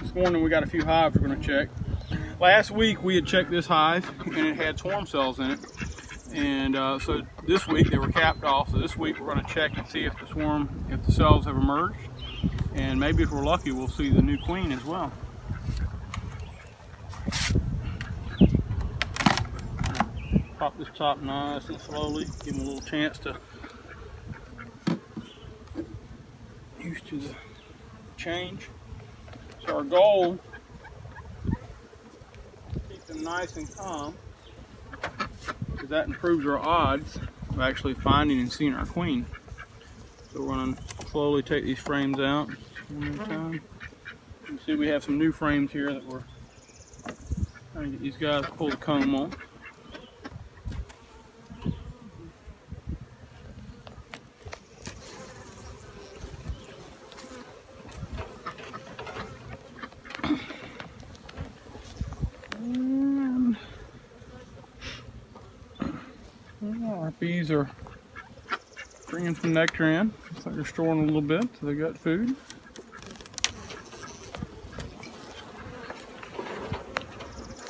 This morning we got a few hives we're going to check. Last week we had checked this hive and it had swarm cells in it. And so this week they were capped off. So this week we're going to check and see if the cells have emerged. And maybe if we're lucky, we'll see the new queen as well. Pop this top nice and slowly. Give them a little chance to used to the change. So our goal is to keep them nice and calm, because that improves our odds of actually finding and seeing our queen. So we're going to slowly take these frames out one at a time. You can see we have some new frames here that we're trying to get these guys to pull the comb on. Our bees are bringing some nectar in. Looks like they're storing a little bit, so they got food.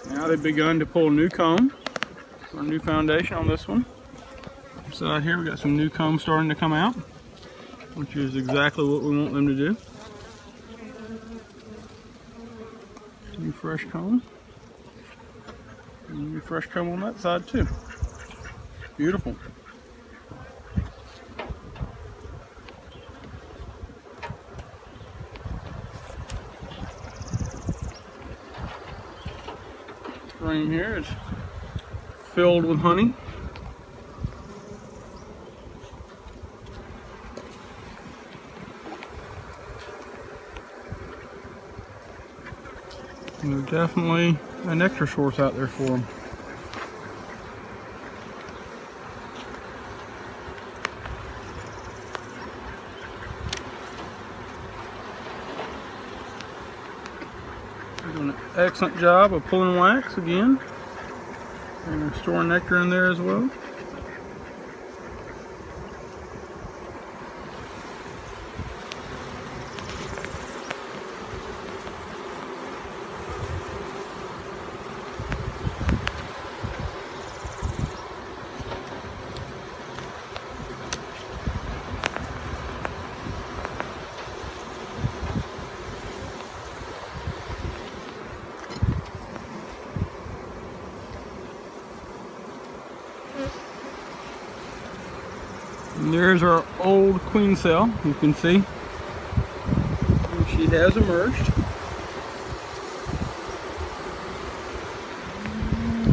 Now they've begun to pull a new comb. Our new foundation on this one. So out here we got some new comb starting to come out, which is exactly what we want them to do. New fresh comb. And new fresh comb on that side too. Beautiful. This frame here is filled with honey. And there's definitely a nectar source out there for them. They're doing an excellent job of pulling wax again. And storing nectar in there as well. And there's our old queen cell, you can see. And she has emerged.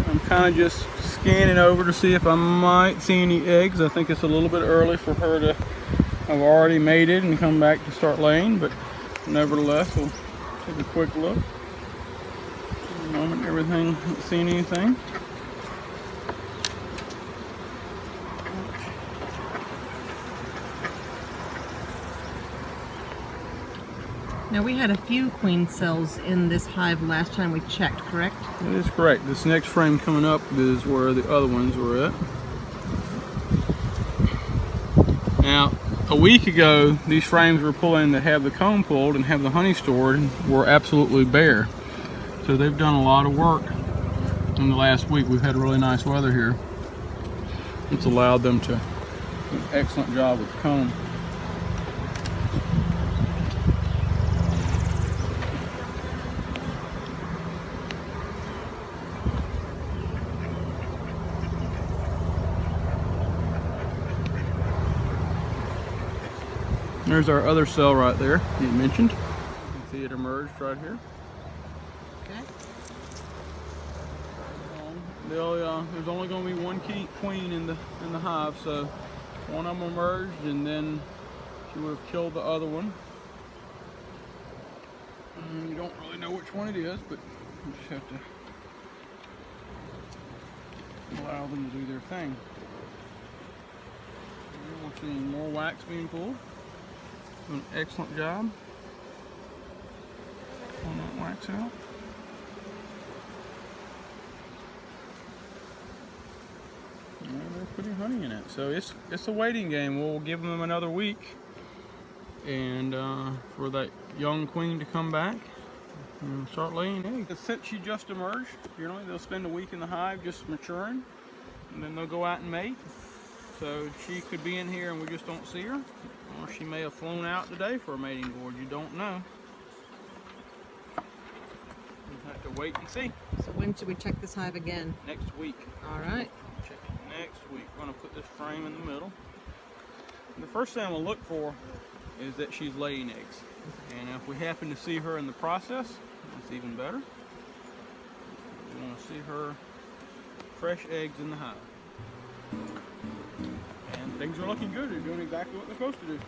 I'm kind of just scanning over to see if I might see any eggs. I think it's a little bit early for her to have already mated and come back to start laying, but nevertheless, we'll take a quick look. At the moment, everything, not seeing anything. Now we had a few queen cells in this hive last time we checked, correct? That is correct. This next frame coming up is where the other ones were at. Now, a week ago, these frames were pulling that have the comb pulled and have the honey stored were absolutely bare. So they've done a lot of work in the last week. We've had really nice weather here. It's allowed them to do an excellent job with the comb. There's our other cell right there you mentioned. You can see it emerged right here. Okay. There's only going to be one queen in the hive, so one of them emerged, and then she would have killed the other one. And you don't really know which one it is, but you just have to allow them to do their thing. And we're seeing more wax being pulled. Doing an excellent job pulling that wax out. And they're putting honey in it, so it's a waiting game. We'll give them another week, and for that young queen to come back. and start laying eggs. Since she just emerged, generally they'll spend a week in the hive just maturing, and then they'll go out and mate. So she could be in here and we just don't see her, or she may have flown out today for a mating gorge. You don't know. You have to wait and see. So when should we check this hive again? Next week. All right. Check it next week. We're going to put this frame in the middle. And the first thing I'm going to look for is that she's laying eggs. And if we happen to see her in the process, that's even better. We want to see her fresh eggs in the hive. And things are looking good. They're doing exactly what they're supposed to do.